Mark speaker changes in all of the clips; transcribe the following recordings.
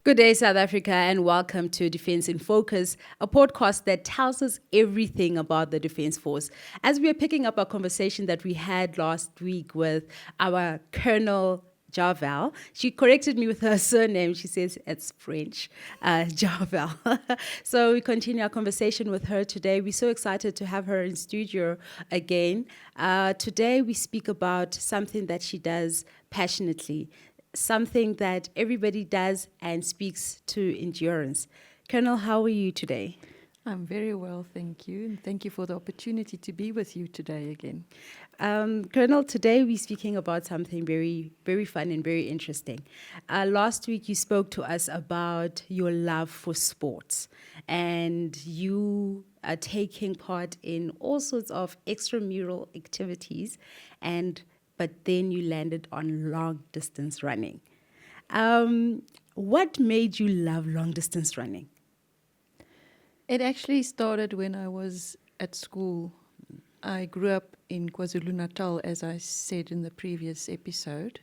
Speaker 1: Good day, South Africa, and welcome to Defense in Focus, a podcast that tells us everything about the Defense Force. As we are picking up a conversation that we had last week with our Colonel Jarve, she corrected me with her surname. She says it's French, Jarve. So we continue our conversation with her today. We're so excited to have her in studio again. Today we speak about something that she does passionately, something that everybody does and speaks to endurance. Colonel, how are you today?
Speaker 2: I'm very well, thank you. And thank you for the opportunity to be with you today again.
Speaker 1: Colonel, today we're speaking about something very, very fun and very interesting. Last week you spoke to us about your love for sports, and you are taking part in all sorts of extramural activities, but then you landed on long distance running. What made you love long distance running?
Speaker 2: It actually started when I was at school. I grew up in KwaZulu-Natal, as I said in the previous episode,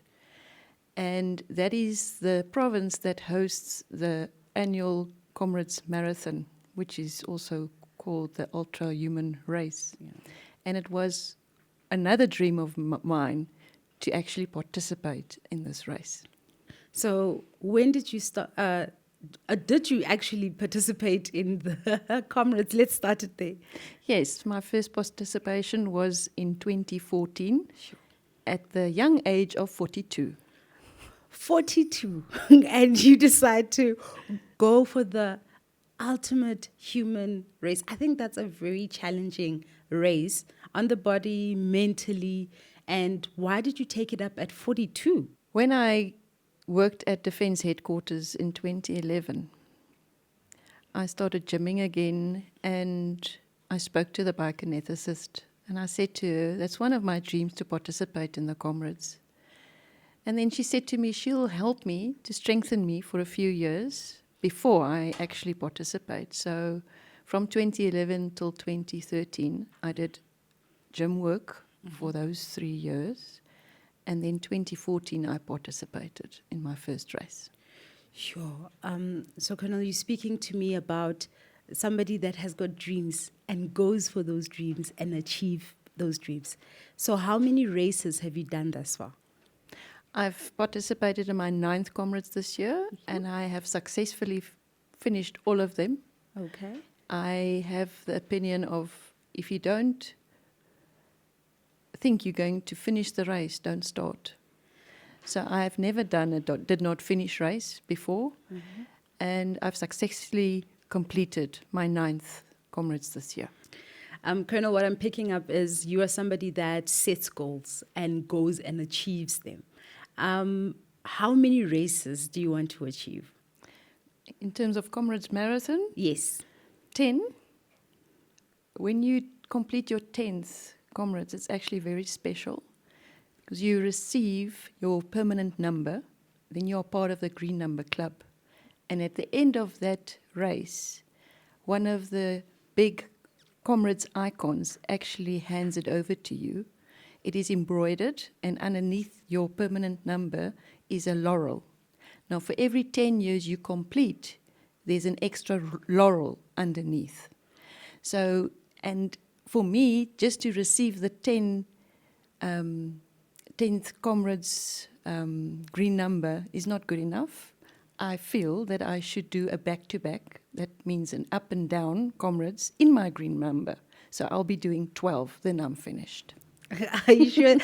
Speaker 2: and that is the province that hosts the annual Comrades Marathon, which is also called the ultra-human race. Yeah. And it was another dream of mine to actually participate in this race.
Speaker 1: So when did you start? Did you actually participate in the Comrades? Let's start it there.
Speaker 2: Yes, my first participation was in 2014 at the young age of 42.
Speaker 1: 42. And you decide to go for the ultimate human race. I think that's a very challenging race on the body, mentally. And why did you take it up at 42?
Speaker 2: When I worked at Defence Headquarters in 2011, I started gymming again, and I spoke to the biokinethicist, and I said to her, that's one of my dreams, to participate in the Comrades. And then she said to me she'll help me to strengthen me for a few years before I actually participate. So from 2011 till 2013, I did gym work for those 3 years. And then 2014, I participated in my first race.
Speaker 1: Sure. So, Colonel, you're speaking to me about somebody that has got dreams and goes for those dreams and achieve those dreams. So how many races have you done thus far?
Speaker 2: I've participated in my 9th Comrades this year, and I have successfully finished all of them.
Speaker 1: Okay.
Speaker 2: I have the opinion of, if you don't think you're going to finish the race, don't start. So I've never done a did not finish race before, and I've successfully completed my 9th Comrades this year.
Speaker 1: Colonel, what I'm picking up is you are somebody that sets goals and goes and achieves them. How many races do you want to achieve?
Speaker 2: In terms of Comrades Marathon?
Speaker 1: Yes.
Speaker 2: 10. When you complete your 10th Comrades, it's actually very special because you receive your permanent number, then you're part of the Green Number Club. And at the end of that race, one of the big Comrades icons actually hands it over to you. It is embroidered, and underneath your permanent number is a laurel. Now, for every 10 years you complete, there's an extra laurel underneath. So, and for me, just to receive the 10th Comrades green number is not good enough. I feel that I should do a back-to-back. That means an up and down Comrades in my green number. So I'll be doing 12, then I'm finished.
Speaker 1: Are you sure?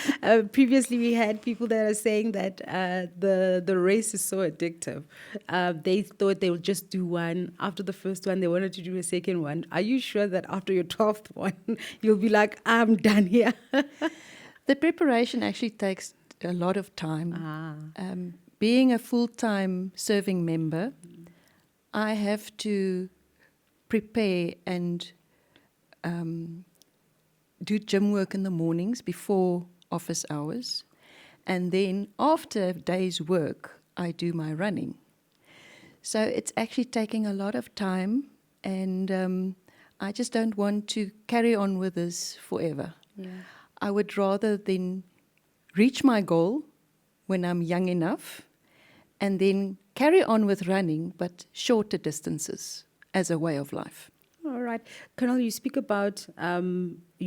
Speaker 1: Previously, we had people that are saying that the race is so addictive. They thought they would just do one. After the first one, they wanted to do a second one. Are you sure that after your 12th one, you'll be like, I'm done here?
Speaker 2: The preparation actually takes a lot of time. Being a full-time serving member, I have to prepare and do gym work in the mornings before office hours. And then after a day's work, I do my running. So it's actually taking a lot of time, and I just don't want to carry on with this forever.
Speaker 1: Yeah.
Speaker 2: I would rather then reach my goal when I'm young enough and then carry on with running, but shorter distances as a way of life.
Speaker 1: All right. Colonel, you speak about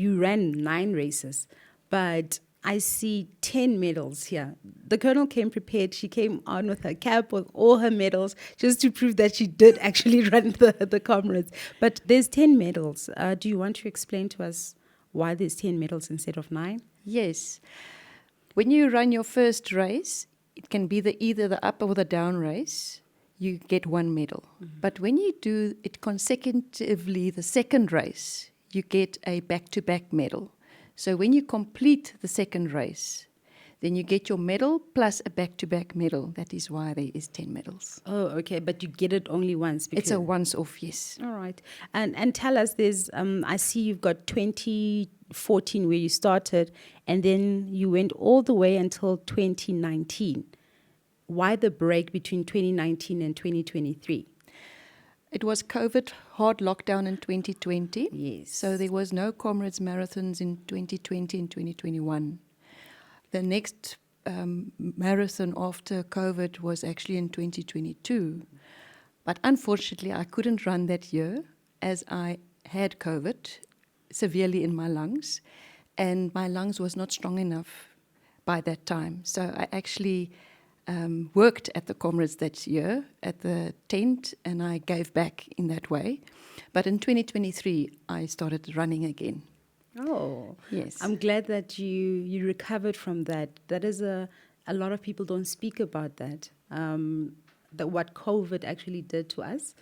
Speaker 1: you ran 9 races, but I see 10 medals here. The Colonel came prepared. She came on with her cap with all her medals just to prove that she did actually run the Comrades. But there's 10 medals. Do you want to explain to us why there's 10 medals instead of 9?
Speaker 2: Yes. When you run your first race, it can be either the up or the down race. You get 1 medal. Mm-hmm. But when you do it consecutively, the second race, you get a back-to-back medal. So when you complete the second race, then you get your medal plus a back-to-back medal. That is why there is 10 medals.
Speaker 1: Oh, okay. But you get it only once.
Speaker 2: It's a once-off, yes.
Speaker 1: All right. And tell us, there's I see you've got 2014 where you started, and then you went all the way until 2019. Why the break between 2019 and 2023?
Speaker 2: It was COVID, hard lockdown in 2020.
Speaker 1: Yes.
Speaker 2: So there was no Comrades Marathons in 2020 and 2021. The next marathon after COVID was actually in 2022. But unfortunately, I couldn't run that year as I had COVID severely in my lungs, and my lungs was not strong enough by that time. So I actually worked at the Comrades that year at the tent, and I gave back in that way. But in 2023, I started running again.
Speaker 1: Oh,
Speaker 2: yes.
Speaker 1: I'm glad that you recovered from that. That is a lot of people don't speak about that. That what COVID actually did to us,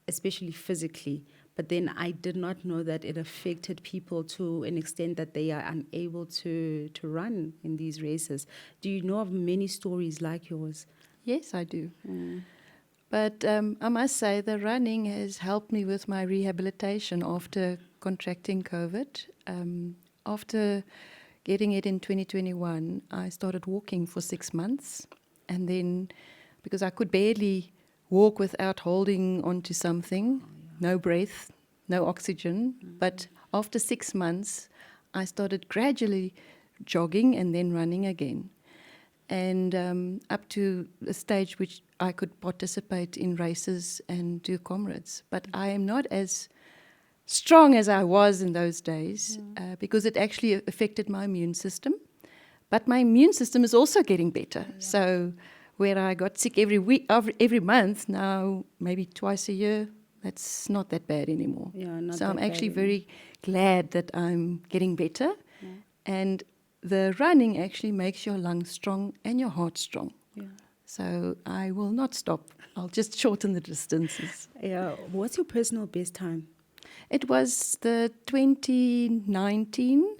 Speaker 1: especially physically. But then I did not know that it affected people to an extent that they are unable to run in these races. Do you know of many stories like yours?
Speaker 2: Yes, I do. But I must say the running has helped me with my rehabilitation after contracting COVID. After getting it in 2021, I started walking for 6 months. And then, because I could barely walk without holding onto something, no breath, no oxygen. But after 6 months, I started gradually jogging and then running again. And up to the stage which I could participate in races and do Comrades. But I am not as strong as I was in those days because it actually affected my immune system. But my immune system is also getting better. Yeah. So where I got sick every month, now maybe twice a year, that's not that bad anymore.
Speaker 1: Yeah, not
Speaker 2: so
Speaker 1: that
Speaker 2: I'm actually
Speaker 1: bad
Speaker 2: very glad that I'm getting better. Yeah. And the running actually makes your lungs strong and your heart strong. Yeah. So I will not stop. I'll just shorten the distances.
Speaker 1: Yeah. What's your personal best time?
Speaker 2: It was the 2019.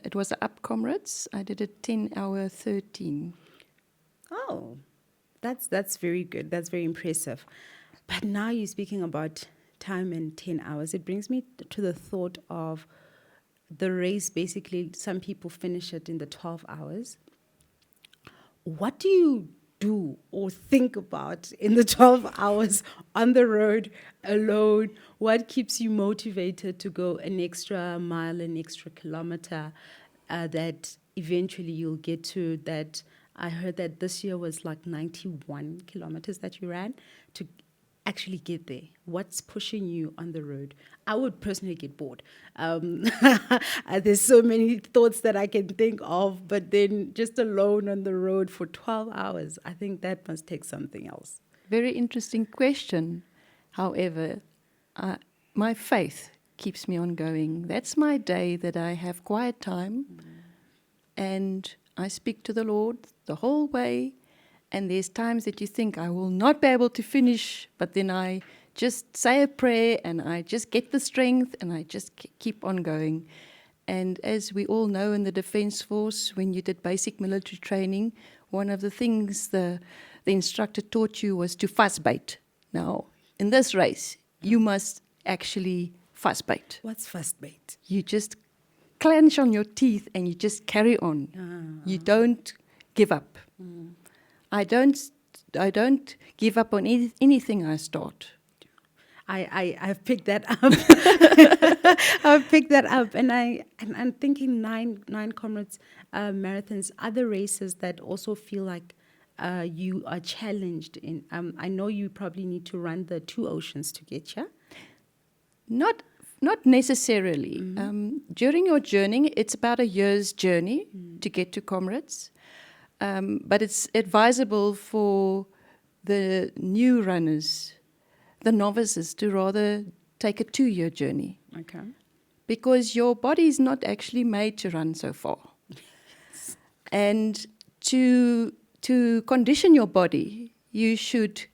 Speaker 2: It was the Up Comrades. I did a 10-hour 13.
Speaker 1: Oh, that's very good. That's very impressive. But now you're speaking about time and 10 hours. It brings me to the thought of the race. Basically, some people finish it in the 12 hours. What do you do or think about in the 12 hours on the road alone? What keeps you motivated to go an extra mile, an extra kilometer, that eventually you'll get to that? I heard that this year was like 91 kilometers that you ran to actually get there. What's pushing you on the road? I would personally get bored. There's so many thoughts that I can think of, but then just alone on the road for 12 hours, I think that must take something else.
Speaker 2: Very interesting question. However, my faith keeps me on going. That's my day that I have quiet time and I speak to the Lord the whole way. And there's times that you think, I will not be able to finish, but then I just say a prayer and I just get the strength and I just keep on going. And as we all know in the Defence Force, when you did basic military training, one of the things the instructor taught you was to fuss bait. Now, in this race, you must actually fuss bait.
Speaker 1: What's fuss bait?
Speaker 2: You just clench on your teeth and you just carry on. You don't give up. I don't give up on anything I start.
Speaker 1: I've picked that up. I've picked that up, and I'm thinking nine Comrades marathons, other races that also feel like you are challenged in? I know you probably need to run the 2 oceans to get here.
Speaker 2: Not necessarily. During your journey, it's about a year's journey to get to Comrades. But it's advisable for the new runners, the novices, to rather take a 2-year journey.
Speaker 1: Okay.
Speaker 2: Because your body is not actually made to run so far. And to condition your body, you should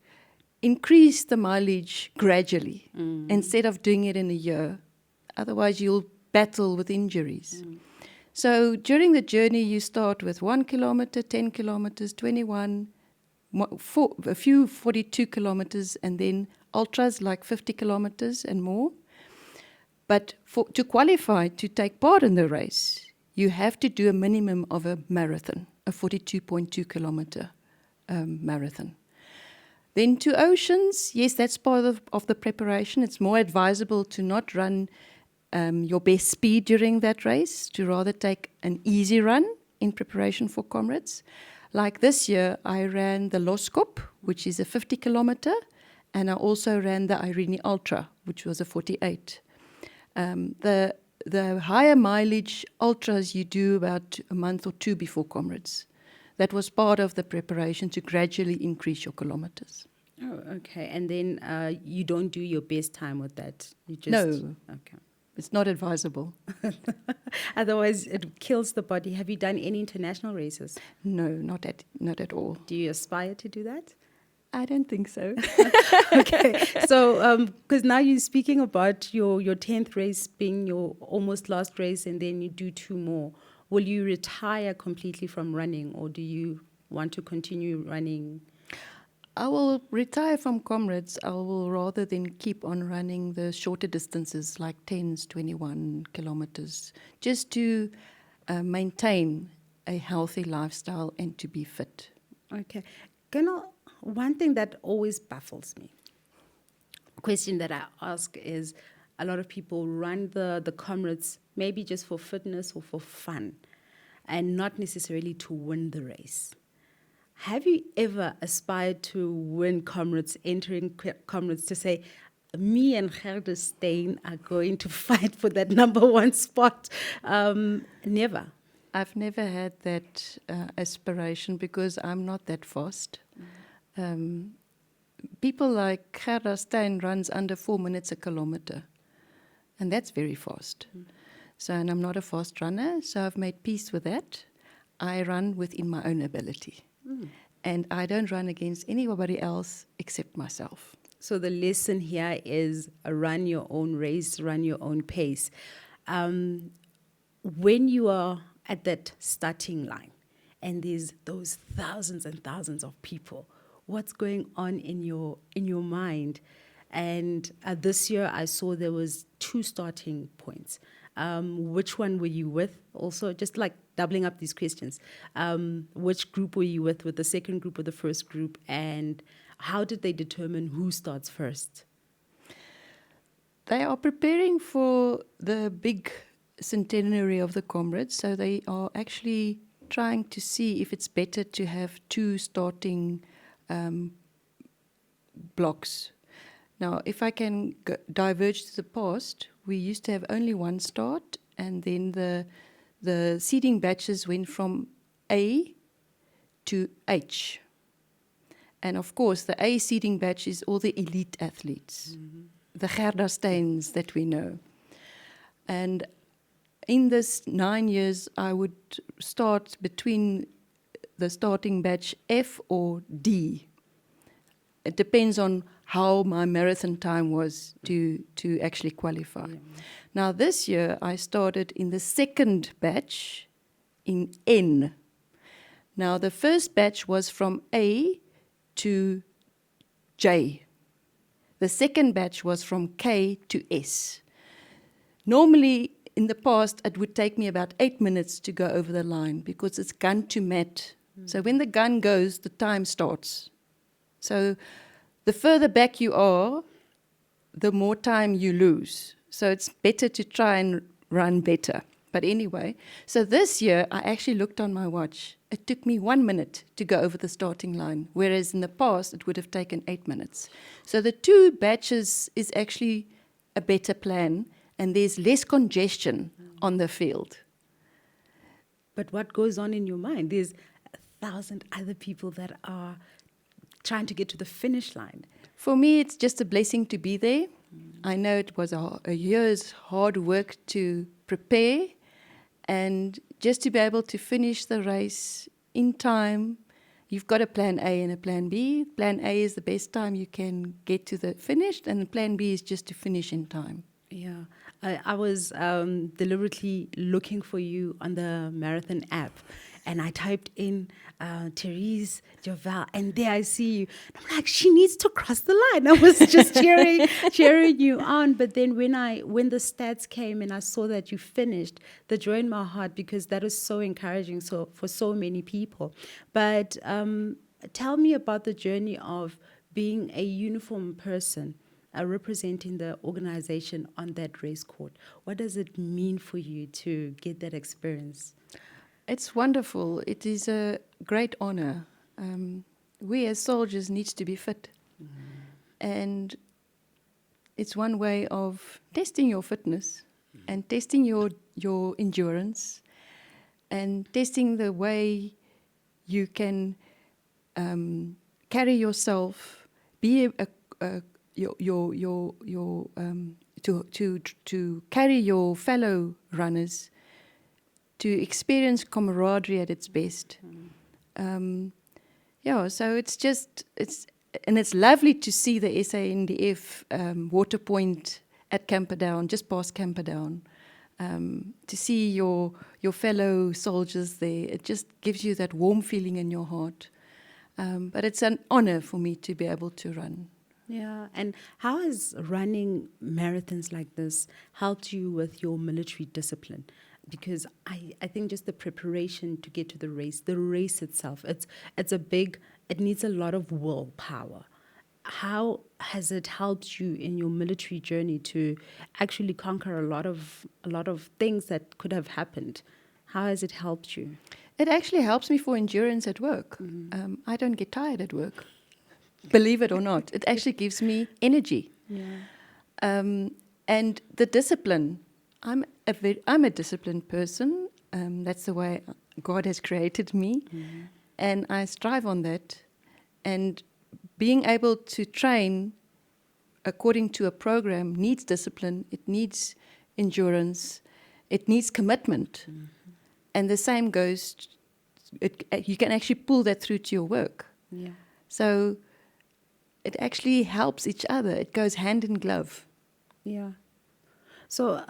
Speaker 2: increase the mileage gradually instead of doing it in a year. Otherwise, you'll battle with injuries. So during the journey, you start with 1 kilometer, 10 kilometers, 21, a few 42 kilometers, and then ultras like 50 kilometers and more. But to qualify to take part in the race, you have to do a minimum of a marathon, a 42.2 kilometer marathon. Then 2 oceans, yes, that's part of the preparation. It's more advisable to not run your best speed during that race, to rather take an easy run in preparation for Comrades. Like this year, I ran the Loskop, which is a 50 kilometer, and I also ran the Irene Ultra, which was a 48. The higher mileage ultras you do about a month or 2 before Comrades. That was part of the preparation to gradually increase your kilometers.
Speaker 1: Oh, okay. And then you don't do your best time with that? You just,
Speaker 2: no.
Speaker 1: Okay.
Speaker 2: It's not advisable.
Speaker 1: Otherwise, it kills the body. Have you done any international races?
Speaker 2: No, not at all.
Speaker 1: Do you aspire to do that?
Speaker 2: I don't think so.
Speaker 1: Okay. So, because now you're speaking about your 10th race being your almost last race, and then you do 2 more. Will you retire completely from running, or do you want to continue running?
Speaker 2: I will retire from Comrades. I will rather than keep on running the shorter distances like 10s, 21 kilometers, just to maintain a healthy lifestyle and to be fit.
Speaker 1: Okay. Colonel, one thing that always baffles me, a question that I ask is, a lot of people run the Comrades maybe just for fitness or for fun and not necessarily to win the race. Have you ever aspired to win Comrades, entering Comrades, to say, me and Gerda Steyn are going to fight for that number 1 spot? Never.
Speaker 2: I've never had that aspiration because I'm not that fast. People like Gerda Steyn runs under 4 minutes a kilometer, and that's very fast. So, and I'm not a fast runner, so I've made peace with that. I run within my own ability. And I don't run against anybody else except myself.
Speaker 1: So the lesson here is run your own race, run your own pace. When you are at that starting line and there's those thousands and thousands of people, what's going on in your mind? And this year I saw there was 2 starting points. Which one were you with? Also, just like doubling up these questions. Which group were you with the second group or the first group? And how did they determine who starts first?
Speaker 2: They are preparing for the big centenary of the Comrades, so they are actually trying to see if it's better to have 2 starting blocks. Now, if I can diverge to the past, we used to have only 1 start, and then the seeding batches went from A to H. And of course, the A seeding batch is all the elite athletes, the Gerda Steyns that we know. And in this 9 years, I would start between the starting batch F or D. It depends on how my marathon time was to actually qualify. Yeah. Now, this year, I started in the second batch in N. Now, the first batch was from A to J. The second batch was from K to S. Normally, in the past, it would take me about 8 minutes to go over the line because it's gun to mat. So when the gun goes, the time starts. So the further back you are, the more time you lose. So it's better to try and run better But anyway, so this year I actually looked on my watch. It took me 1 minute to go over the starting line, whereas in the past it would have taken 8 minutes. So the 2 batches is actually a better plan, and there's less congestion on the field.
Speaker 1: But what goes on in your mind? There's 1,000 other people that are trying to get to the finish line.
Speaker 2: For me, it's just a blessing to be there. I know it was a year's hard work to prepare, and just to be able to finish the race in time. You've got a plan A and a plan B. Plan A is the best time you can get to the finish, and plan B is just to finish in time.
Speaker 1: Yeah, I was deliberately looking for you on the marathon app, and I typed in Therese Jarve, and there I see you. And I'm like, she needs to cross the line. I was just cheering you on. But then when the stats came and I saw that you finished, the joy in my heart, because that was so encouraging for so many people. But tell me about the journey of being a uniform person, representing the organization on that race court. What does it mean for you to get that experience?
Speaker 2: It's wonderful. It is a great honor. We as soldiers need to be fit. And it's one way of testing your fitness and testing your endurance and testing the way you can carry yourself, be to carry your fellow runners, to experience camaraderie at its best. So it's lovely to see the SANDF water point at Camperdown, just past Camperdown. To see your fellow soldiers there, it just gives you that warm feeling in your heart. But it's an honor for me to be able to run.
Speaker 1: Yeah, and how has running marathons like this helped you with your military discipline? Because I think just the preparation to get to the race itself, it needs a lot of willpower. How has it helped you in your military journey to actually conquer a lot of things that could have happened? How has it helped you?
Speaker 2: It actually helps me for endurance at work. I don't get tired at work, believe it or not. It actually gives me energy.
Speaker 1: Yeah.
Speaker 2: And the discipline. I'm a disciplined person. That's the way God has created me, and I strive on that. And being able to train according to a program needs discipline. It needs endurance. It needs commitment. And the same goes. You can actually pull that through to your work.
Speaker 1: Yeah.
Speaker 2: So it actually helps each other. It goes hand in glove.
Speaker 1: Yeah. So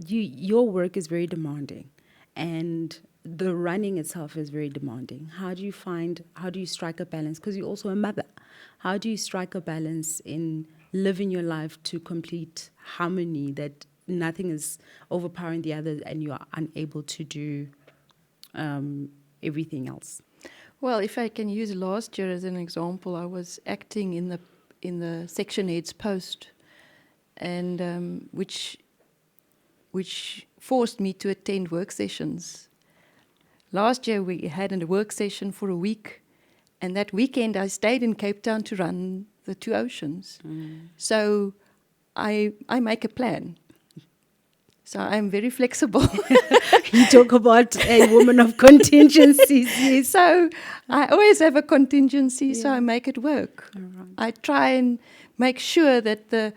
Speaker 1: your work is very demanding, and the running itself is very demanding. How do you strike a balance? Because you're also a mother. How do you strike a balance in living your life to complete harmony, that nothing is overpowering the other and you are unable to do everything else?
Speaker 2: Well, if I can use last year as an example, I was acting in the section head's post, and which forced me to attend work sessions. Last year we had a work session for a week, and that weekend I stayed in Cape Town to run the 2 oceans. So I make a plan. So I'm very flexible.
Speaker 1: You talk about a woman of contingencies.
Speaker 2: So I always have a contingency, so
Speaker 1: Yeah.
Speaker 2: I make it work.
Speaker 1: Right.
Speaker 2: I try and make sure that the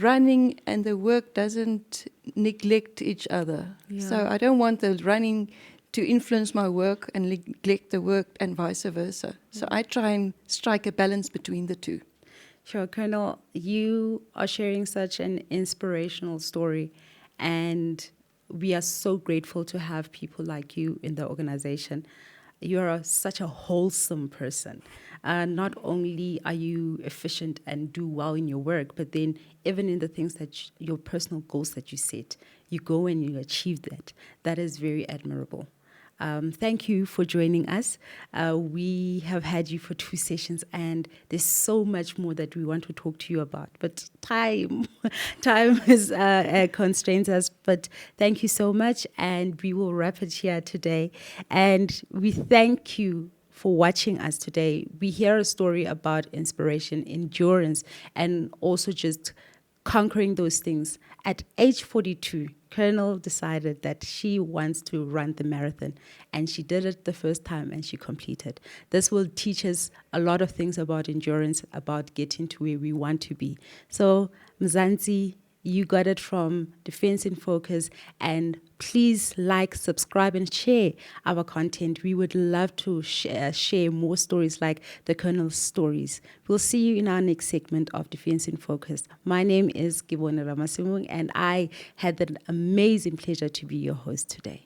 Speaker 2: running and the work doesn't neglect each other.
Speaker 1: Yeah.
Speaker 2: So I don't want the running to influence my work and neglect the work, and vice versa. So I try and strike a balance between the two.
Speaker 1: Sure, Colonel, you are sharing such an inspirational story, and we are so grateful to have people like you in the organization. You are such a wholesome person. Not only are you efficient and do well in your work, but then even in the things that your personal goals that you set, you go and you achieve that. That is very admirable. Thank you for joining us. We have had you for 2 sessions, and there's so much more that we want to talk to you about. But time is constrains us. But thank you so much, and we will wrap it here today. And we thank you for watching us today. We hear a story about inspiration, endurance, and also just conquering those things. At age 42, Colonel decided that she wants to run the marathon, and she did it the first time and she completed. This will teach us a lot of things about endurance, about getting to where we want to be. So, Mzansi, you got it from Defense in Focus, and please like, subscribe, and share our content. We would love to share more stories like the Colonel's stories. We'll see you in our next segment of Defense in Focus. My name is Gibona Ramasimung, and I had the amazing pleasure to be your host today.